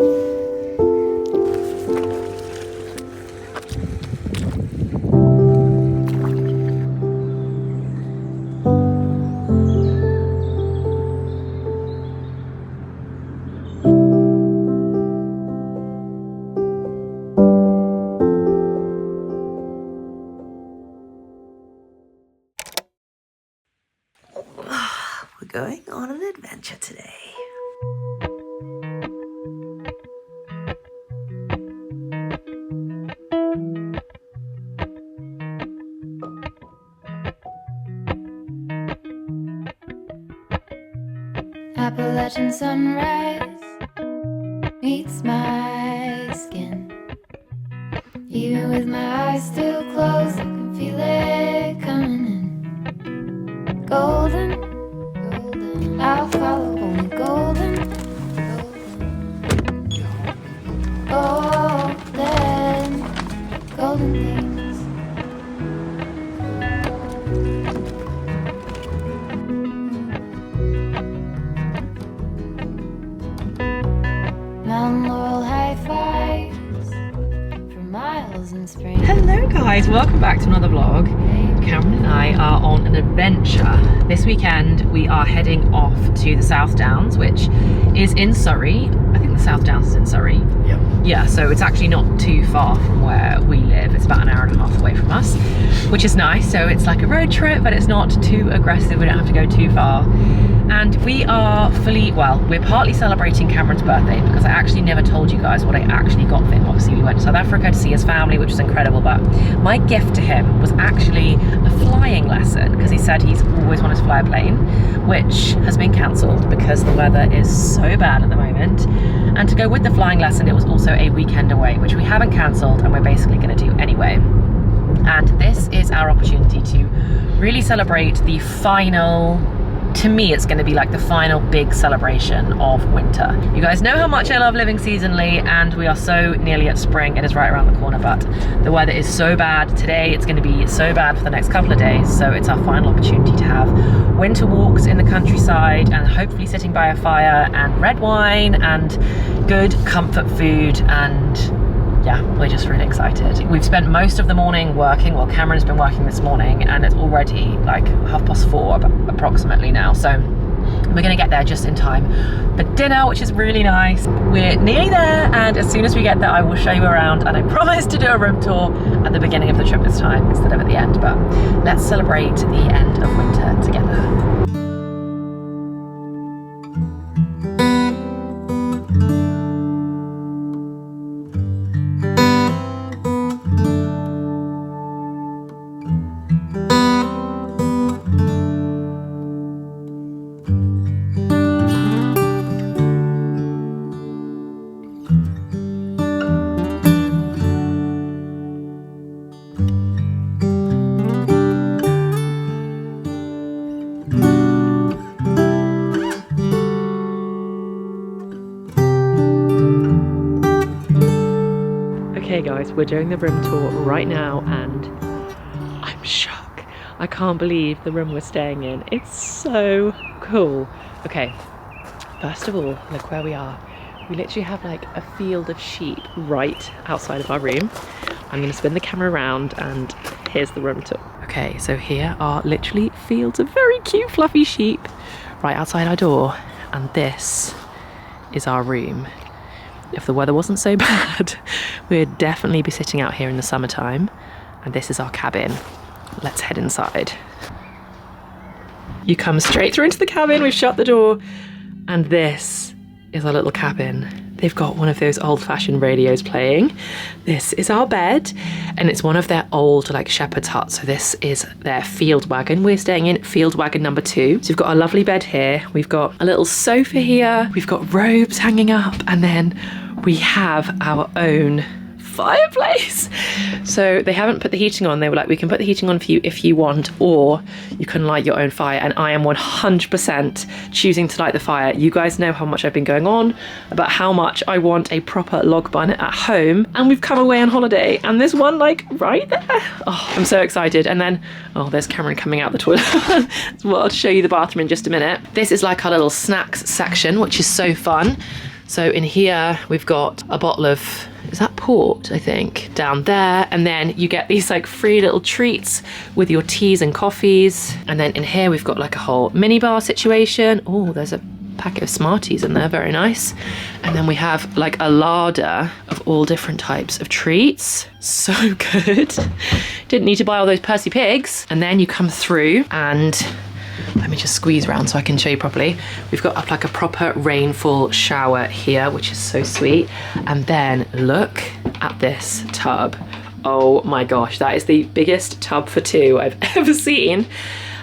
We're going on an adventure today. Appalachian sunrise meets my skin. Even with my eyes still closed, I can feel it coming in. Golden, golden, I'll follow only golden, golden, golden, golden things. Mount Laurel high fives for miles in spring. Hello guys, welcome back to another vlog. Cameron and I are on an adventure. This weekend we are heading off to the South Downs, which is in Surrey. I think the South Downs is in Surrey. Yep. Yeah, so it's actually not too far from where we live. It's about an hour and a half away from us, which is nice. So it's like a road trip, but it's not too aggressive. We don't have to go too far. And we are we're partly celebrating Cameron's birthday because I actually never told you guys what I actually got for him. Obviously we went to South Africa to see his family, which was incredible, but my gift to him was actually a flying lesson because he said he's always wanted to fly a plane, which has been cancelled because the weather is so bad at the moment. And to go with the flying lesson, it was also a weekend away, which we haven't cancelled and we're basically going to do anyway. And this is our opportunity to really celebrate the final, to me it's going to be like the final big celebration of winter. You guys know how much I love living seasonally, and we are so nearly at spring. It is right around the corner, but the weather is so bad today. It's going to be so bad for the next couple of days, so it's our final opportunity to have winter walks in the countryside and hopefully sitting by a fire and red wine and good comfort food. And yeah, we're just really excited. We've spent most of the morning working. Well, Cameron's been working this morning and it's already like 4:30 approximately now. So we're gonna get there just in time for dinner, which is really nice. We're nearly there, and as soon as we get there, I will show you around, and I promise to do a room tour at the beginning of the trip this time instead of at the end. But let's celebrate the end of winter together. Okay guys, we're doing the room tour right now and I'm shocked. I can't believe the room we're staying in. It's so cool. Okay, first of all, look where we are. We literally have like a field of sheep right outside of our room. I'm gonna spin the camera around and here's the room tour. Okay, so here are literally fields of very cute fluffy sheep right outside our door, and this is our room. If the weather wasn't so bad, we'd definitely be sitting out here in the summertime. And this is our cabin. Let's head inside. You come straight through into the cabin, we've shut the door, and this is our little cabin. They've got one of those old-fashioned radios playing. This is our bed, and it's one of their old like shepherd's huts. So this is their field wagon. We're staying in field wagon number 2. So we've got a lovely bed here. We've got a little sofa here. We've got robes hanging up, and then we have our own fireplace. So they haven't put the heating on. They were like, we can put the heating on for you if you want, or you can light your own fire. And I am 100% choosing to light the fire. You guys know how much I've been going on about how much I want a proper log burner at home, and we've come away on holiday and there's one like right there. Oh, I'm so excited. And then, oh, there's Cameron coming out the toilet. Well, I'll show you the bathroom in just a minute. This is like our little snacks section, which is so fun. So in here, we've got a bottle of, is that port, I think, down there. And then you get these like free little treats with your teas and coffees. And then in here, we've got like a whole mini bar situation. Oh, there's a packet of Smarties in there, very nice. And then we have like a larder of all different types of treats. So good. Didn't need to buy all those Percy Pigs. And then you come through and let me just squeeze around so I can show you properly. We've got up like a proper rainfall shower here, which is so sweet. And then look at this tub. Oh my gosh, that is the biggest tub for two I've ever seen.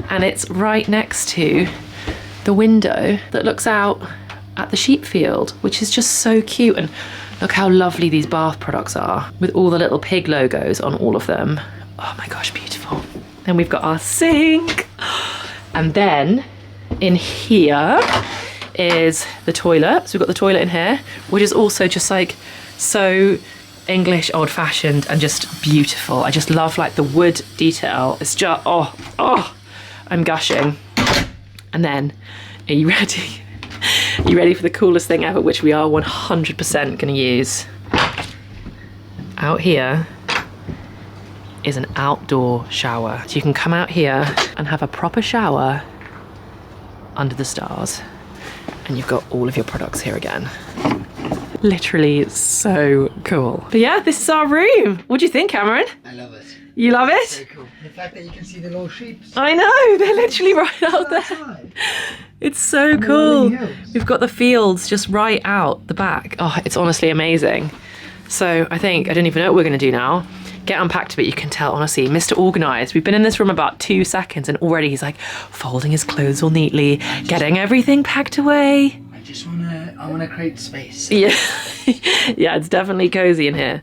And it's right next to the window that looks out at the sheep field, which is just so cute. And look how lovely these bath products are with all the little pig logos on all of them. Oh my gosh, beautiful. Then we've got our sink. And then in here is the toilet. So we've got the toilet in here, which is also just like so English, old fashioned and just beautiful. I just love like the wood detail. It's just, oh, I'm gushing. And then, are you ready? Are you ready for the coolest thing ever, which we are 100% gonna use? Out here is an outdoor shower. So you can come out here and have a proper shower under the stars. And you've got all of your products here again. Literally so cool. But yeah, this is our room. What do you think, Cameron? I love it. You love it? Very cool. The fact that you can see the little sheep. I know, they're literally right out there. It's so cool. We've got the fields just right out the back. Oh, it's honestly amazing. So I think, I don't even know what we're gonna do now. Get unpacked a bit. You can tell, honestly, Mr. Organised. We've been in this room about 2 seconds and already he's like folding his clothes all neatly, getting everything packed away. I wanna create space. Yeah, yeah, it's definitely cozy in here.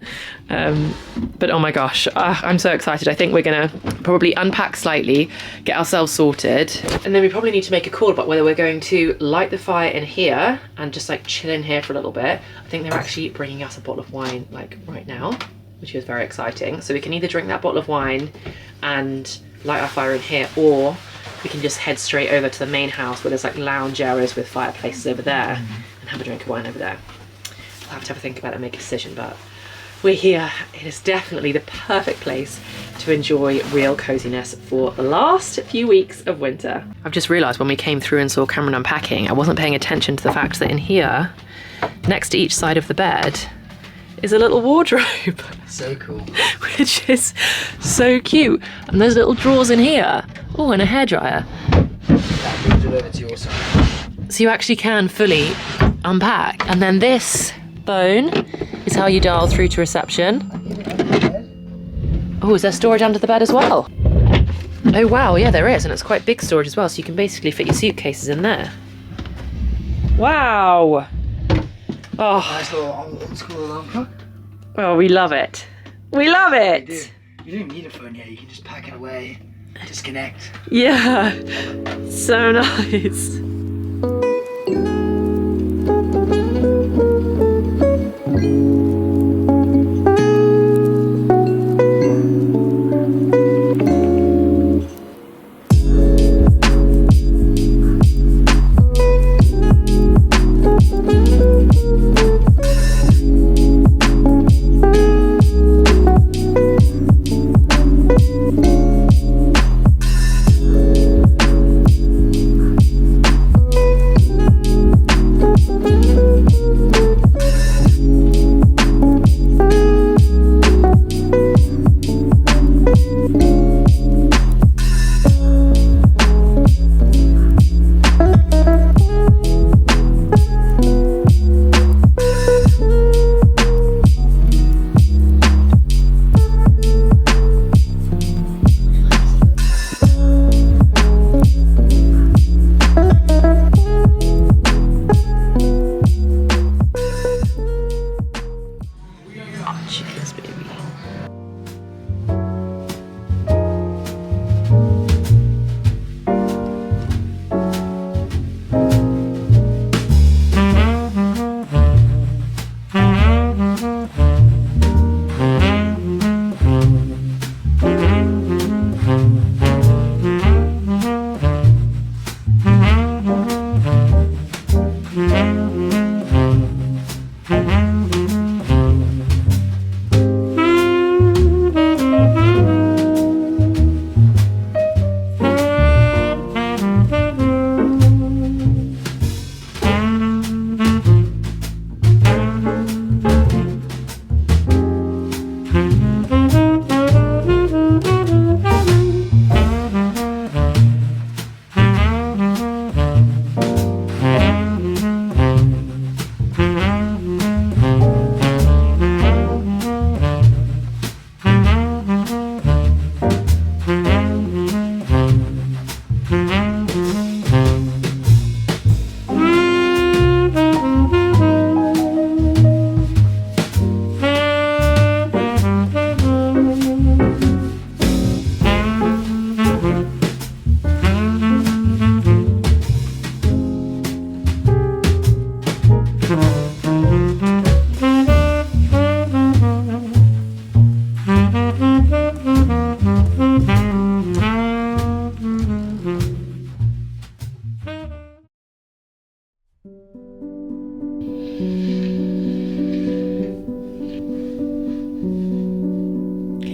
But oh my gosh, I'm so excited. I think we're gonna probably unpack slightly, get ourselves sorted, and then we probably need to make a call about whether we're going to light the fire in here and just like chill in here for a little bit. I think they're actually bringing us a bottle of wine like right now, which is very exciting. So we can either drink that bottle of wine and light our fire in here, or we can just head straight over to the main house where there's like lounge areas with fireplaces over there and have a drink of wine over there. We'll have to have a think about it and make a decision, but we're here. It is definitely the perfect place to enjoy real coziness for the last few weeks of winter. I've just realised when we came through and saw Cameron unpacking, I wasn't paying attention to the fact that in here, next to each side of the bed, is a little wardrobe. So cool. Which is so cute. And there's little drawers in here. Oh, and a hairdryer. That moves it over to your side. So you actually can fully unpack. And then this bone is how you dial through to reception. Oh, is there storage under the bed as well? Oh wow, yeah there is, and it's quite big storage as well, so you can basically fit your suitcases in there. Wow! Oh, Nice little old school alarm clock. oh, we love it. We love it! You don't need a phone yet, you can just pack it away, disconnect. Yeah, so nice.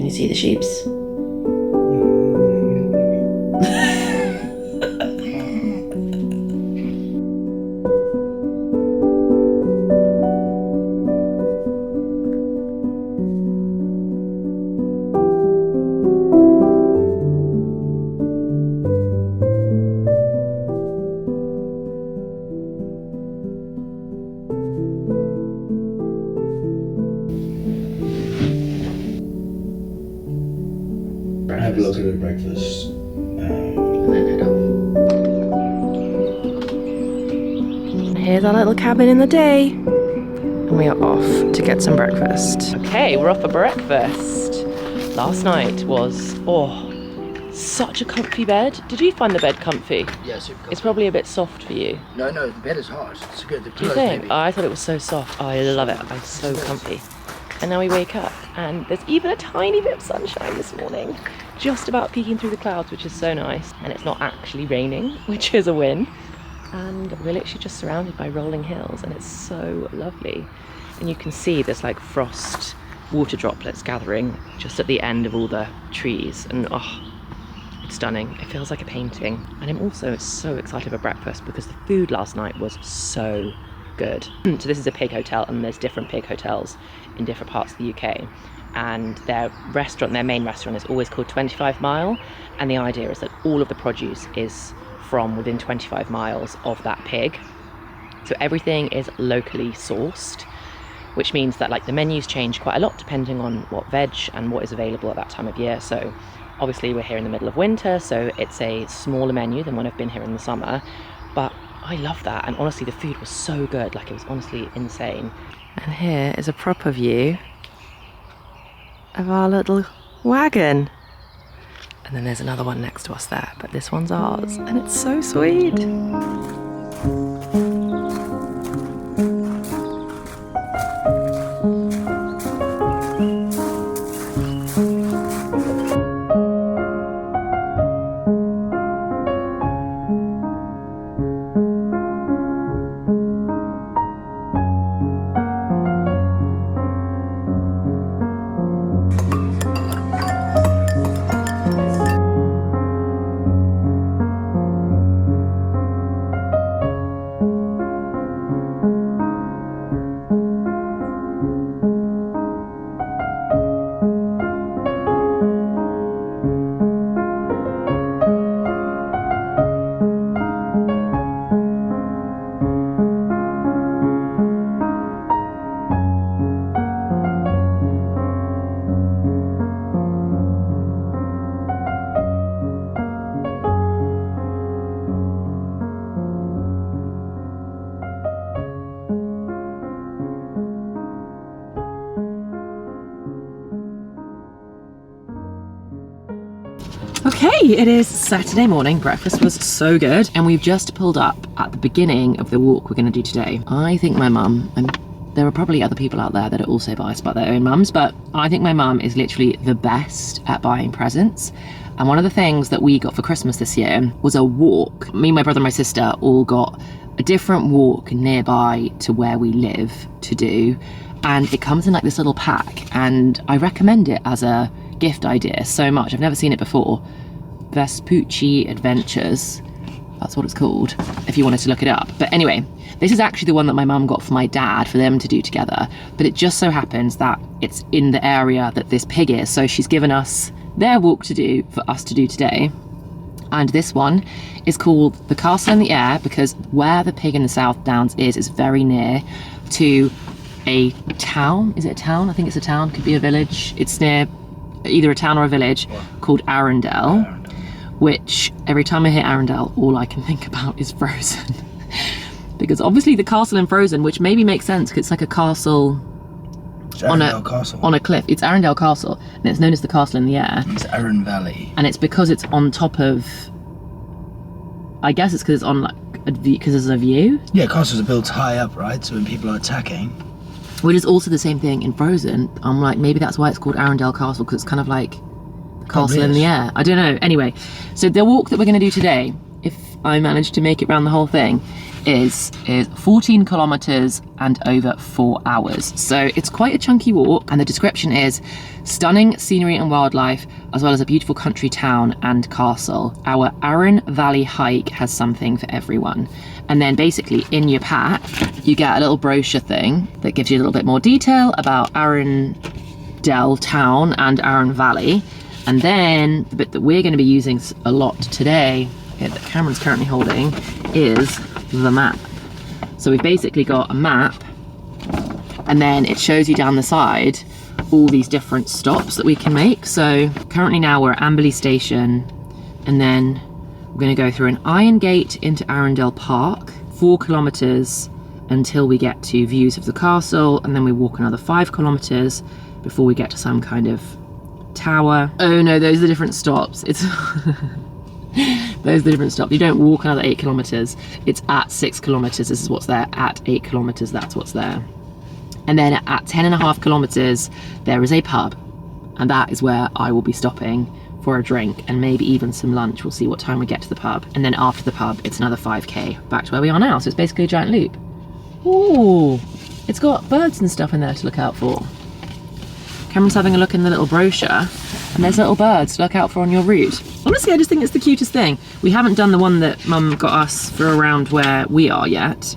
you see the sheeps? Have a look at the breakfast. Here's our little cabin in the day. And we are off to get some breakfast. Okay, we're off for breakfast. Last night was, such a comfy bed. Did you find the bed comfy? Yeah, super comfy. It's probably a bit soft for you. No, the bed is hard. It's good. The Do you pillows, think? maybe. Oh, I thought it was so soft. Oh, I love it. It's so comfy. And now we wake up and there's even a tiny bit of sunshine this morning, just about peeking through the clouds, which is so nice. And it's not actually raining, which is a win. And we're literally just surrounded by rolling hills and it's so lovely. And you can see there's like frost water droplets gathering just at the end of all the trees, and it's stunning. It feels like a painting. And I'm also so excited for breakfast because the food last night was so good. So this is a pig hotel, and there's different pig hotels in different parts of the UK, and their main restaurant is always called 25 Mile, and the idea is that all of the produce is from within 25 miles of that pig. So everything is locally sourced, which means that like the menus change quite a lot depending on what veg and what is available at that time of year. So obviously we're here in the middle of winter, so it's a smaller menu than when I've been here in the summer, but I love that. And honestly, the food was so good, like it was honestly insane. And here is a proper view of our little wagon. And then there's another one next to us there, but this one's ours, and it's so sweet. Okay, it is Saturday morning. Breakfast was so good, and we've just pulled up at the beginning of the walk we're going to do today. I think my mum, and there are probably other people out there that are also biased about their own mums, but I think my mum is literally the best at buying presents. And one of the things that we got for Christmas this year was a walk. Me, my brother and my sister all got a different walk nearby to where we live to do, and it comes in like this little pack, and I recommend it as a gift idea so much. I've never seen it before. Vespucci Adventures, that's what it's called, if you wanted to look it up. But anyway, this is actually the one that my mum got for my dad for them to do together, but it just so happens that it's in the area that this pig is, so she's given us their walk to do for us to do today. And this one is called the Castle in the Air because where the pig in the South Downs is very near to a town. Is it a town? I think it's a town, could be a village. It's near either a town or a village called Arundel, which every time I hear Arundel, all I can think about is Frozen. Because obviously the castle in Frozen, which maybe makes sense because it's like a castle on a cliff. It's Arundel Castle, and it's known as the Castle in the Air. It's Arun Valley. And it's because it's on top of, I guess it's because it's on like because there's a view. Yeah, castles are built high up, right? So when people are attacking. Which is also the same thing in Frozen. I'm like, maybe that's why it's called Arundel Castle, because it's kind of like the castle in the air. I don't know. Anyway, so the walk that we're going to do today, if I managed to make it around the whole thing, is 14 kilometers and over 4 hours. So it's quite a chunky walk, and the description is stunning scenery and wildlife, as well as a beautiful country town and castle. Our Arun Valley hike has something for everyone. And then basically in your pack, you get a little brochure thing that gives you a little bit more detail about Arundel town and Arun Valley. And then the bit that we're going to be using a lot today, that Cameron's currently holding, is the map. So we've basically got a map, and then it shows you down the side all these different stops that we can make. So currently now we're at Amberley Station, and then we're going to go through an iron gate into Arundel Park, 4 kilometers until we get to views of the castle, and then we walk another 5 kilometers before we get to some kind of tower. Oh no, those are the different stops. It's those are the different stops. You don't walk another 8 kilometers. It's at 6 kilometers. This is what's there. At 8 kilometers, that's what's there. And then at 10.5 kilometers, there is a pub, and that is where I will be stopping for a drink and maybe even some lunch. We'll see what time we get to the pub. And then after the pub, it's another 5k back to where we are now. So it's basically a giant loop. Ooh, it's got birds and stuff in there to look out for. Cameron's having a look in the little brochure, and there's little birds to look out for on your route. Honestly, I just think it's the cutest thing. We haven't done the one that Mum got us for around where we are yet.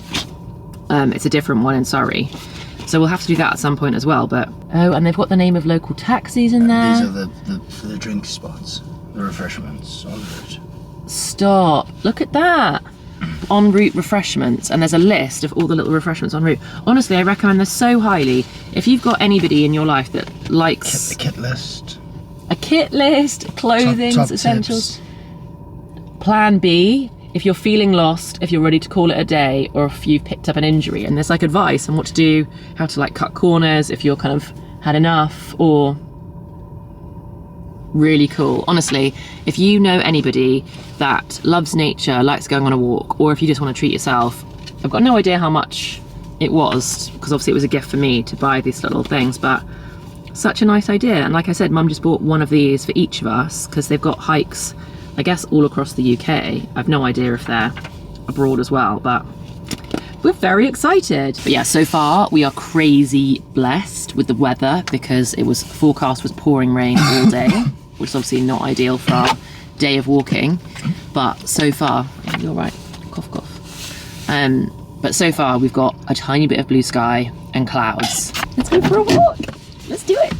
It's a different one in Surrey. So we'll have to do that at some point as well. But oh, and they've got the name of local taxis in there. These are the drink spots, the refreshments on route. Stop, look at that. En route refreshments, and there's a list of all the little refreshments en route. Honestly, I recommend this so highly. If you've got anybody in your life that likes A kit list, clothing, top essentials. tips. Plan B, if you're feeling lost, if you're ready to call it a day, or if you've picked up an injury, and there's like advice on what to do, how to like cut corners if you're kind of had enough, or really cool. Honestly, if you know anybody that loves nature, likes going on a walk, or if you just want to treat yourself, I've got no idea how much it was, because obviously it was a gift for me to buy these little things, but such a nice idea. And like I said, Mum just bought one of these for each of us, because they've got hikes, I guess, all across the UK. I've no idea if they're abroad as well, but we're very excited. But yeah, so far we are crazy blessed with the weather, because it was forecast was pouring rain all day, which is obviously not ideal for our day of walking. But so far, you're right, cough cough. But so far we've got a tiny bit of blue sky and clouds. Let's go for a walk. Let's do it.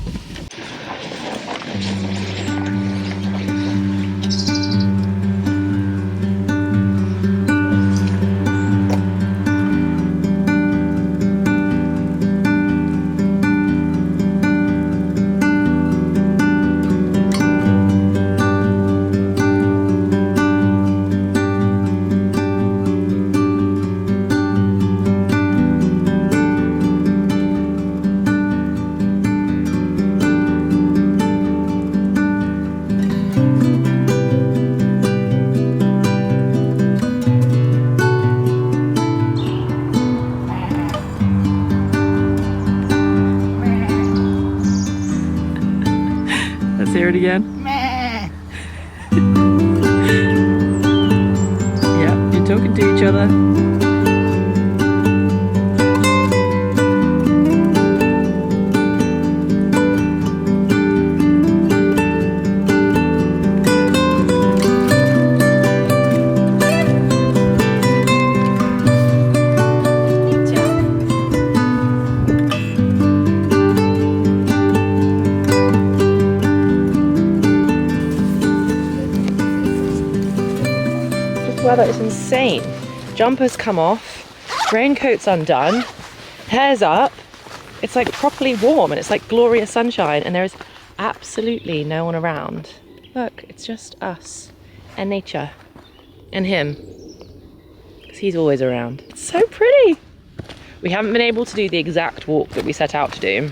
Let's hear it again. Yeah, you're talking to each other. Weather is insane. Jumpers come off, raincoats undone, hair's up. It's like properly warm and it's like glorious sunshine, and there is absolutely no one around. Look, it's just us and nature and him, because he's always around. It's so pretty. We haven't been able to do the exact walk that we set out to do,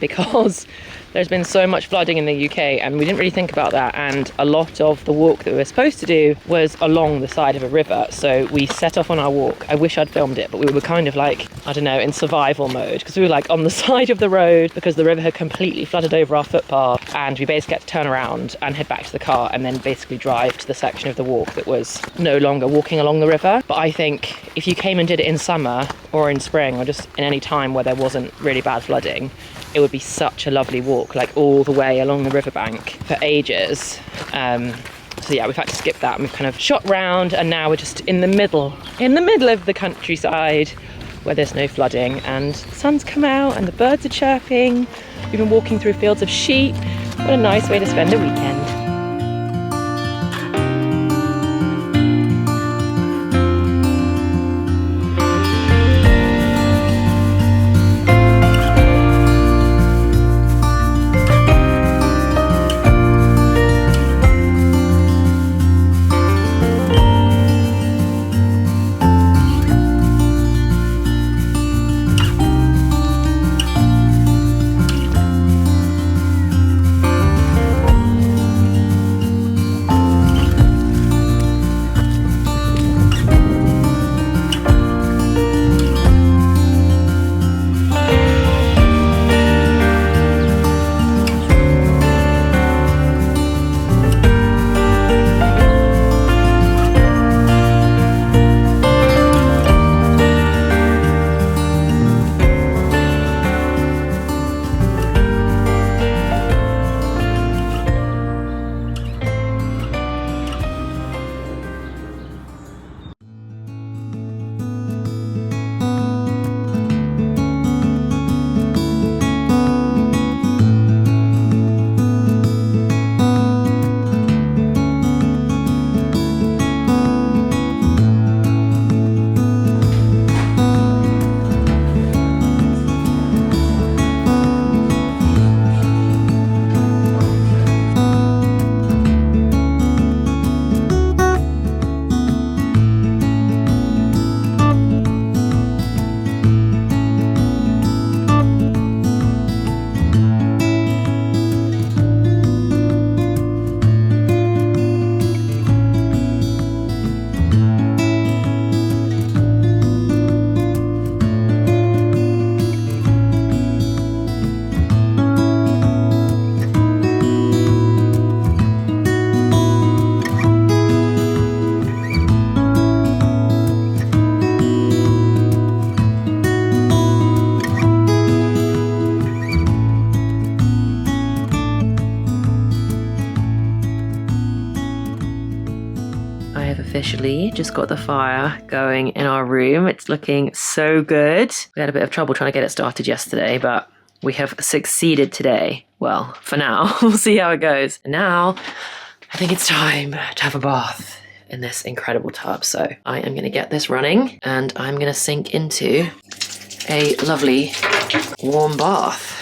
because there's been so much flooding in the UK and we didn't really think about that, and a lot of the walk that we were supposed to do was along the side of a river. So we set off on our walk. I wish I'd filmed it, but we were kind of like, I don't know, in survival mode, because we were like on the side of the road because the river had completely flooded over our footpath, and we basically had to turn around and head back to the car and then basically drive to the section of the walk that was no longer walking along the river. But I think if you came and did it in summer or in spring or just in any time where there wasn't really bad flooding, it would be such a lovely walk, like all the way along the riverbank for ages. So yeah, we've had to skip that, and we've kind of shot round, and now we're just in the middle of the countryside where there's no flooding, and the sun's come out and the birds are chirping. We've been walking through fields of sheep. What a nice way to spend a weekend. Officially just got the fire going in our room. It's looking so good. We had a bit of trouble trying to get it started yesterday, but we have succeeded today. Well, for now. We'll see how it goes. And now I think it's time to have a bath in this incredible tub. So I am going to get this running, and I'm going to sink into a lovely warm bath.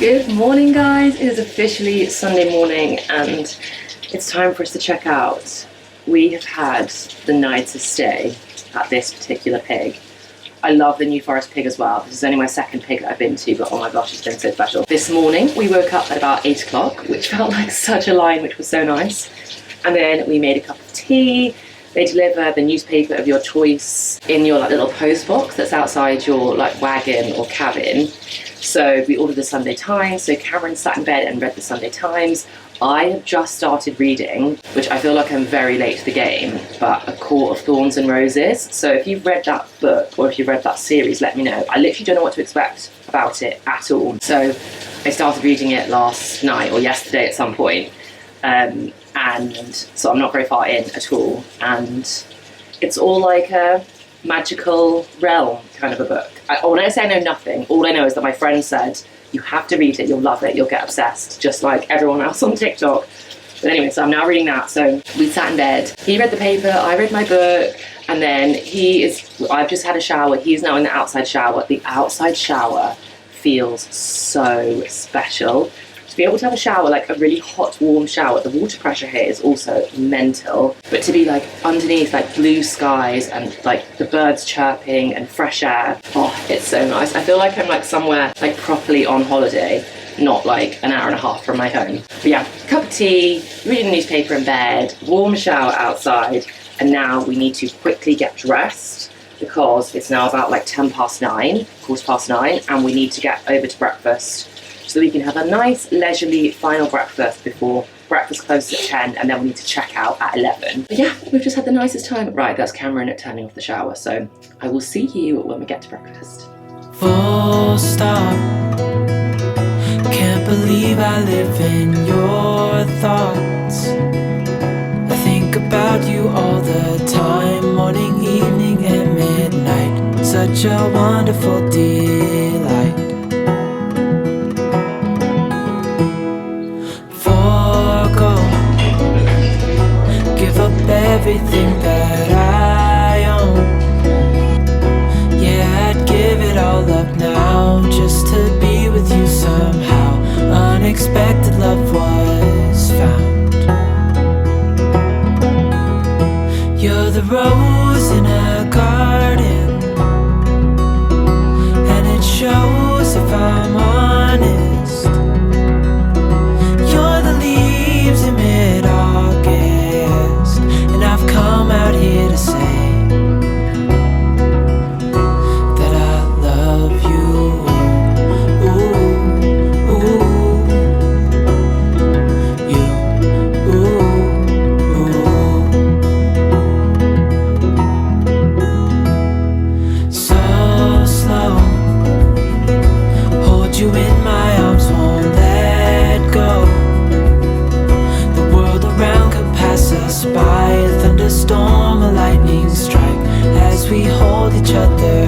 Good morning, guys. It is officially Sunday morning and it's time for us to check out. We have had the nicest stay at this particular pig. I love the New Forest pig as well. This is only my second pig that I've been to, but oh my gosh, it's been so special. This morning we woke up at about 8 o'clock, which felt like such a line, which was so nice. And then we made a cup of tea They deliver the newspaper of your choice in your like little post box that's outside your like wagon or cabin. So we ordered the Sunday Times. So Cameron sat in bed and read the Sunday Times. I have just started reading, which I feel like I'm very late to the game, but A Court of Thorns and Roses. So if you've read that book or if you've read that series, let me know. I literally don't know what to expect about it at all. So I started reading it last night or yesterday at some point. And so I'm not very far in at all. And it's all like a magical realm kind of a book. When I say I know nothing, all I know is that my friend said, you have to read it, you'll love it, you'll get obsessed, just like everyone else on TikTok. But anyway, so I'm now reading that. So we sat in bed, he read the paper, I read my book, and then I've just had a shower, he's now in the outside shower. The outside shower feels so special. To be able to have a shower, like a really hot, warm shower, the water pressure here is also mental. But to be like underneath like blue skies and like the birds chirping and fresh air, oh, it's so nice. I feel like I'm like somewhere like properly on holiday, not like an hour and a half from my home. But yeah, cup of tea, reading the newspaper in bed, warm shower outside, and now we need to quickly get dressed because it's now about like 9:15, and we need to get over to breakfast so we can have a nice leisurely final breakfast before breakfast closes at 10, and then we need to check out at 11. But yeah, we've just had the nicest time. Right, that's Cameron turning off the shower, so I will see you when we get to breakfast. Full stop. Can't believe I live in your thoughts. I think about you all the time, morning, evening, and midnight. Such a wonderful delight. Everything that I own, yeah, I'd give it all up now just to be with you somehow. Unexpected love was found. You're the rose in a garden, and it shows if I'm honest. You're the leaves in mid-August, I've come out here to say that I love you. Ooh, ooh, you, ooh, ooh. So slow, hold you in my arms, won't let go. The world around could pass us by, a thunderstorm, a lightning strike, as we hold each other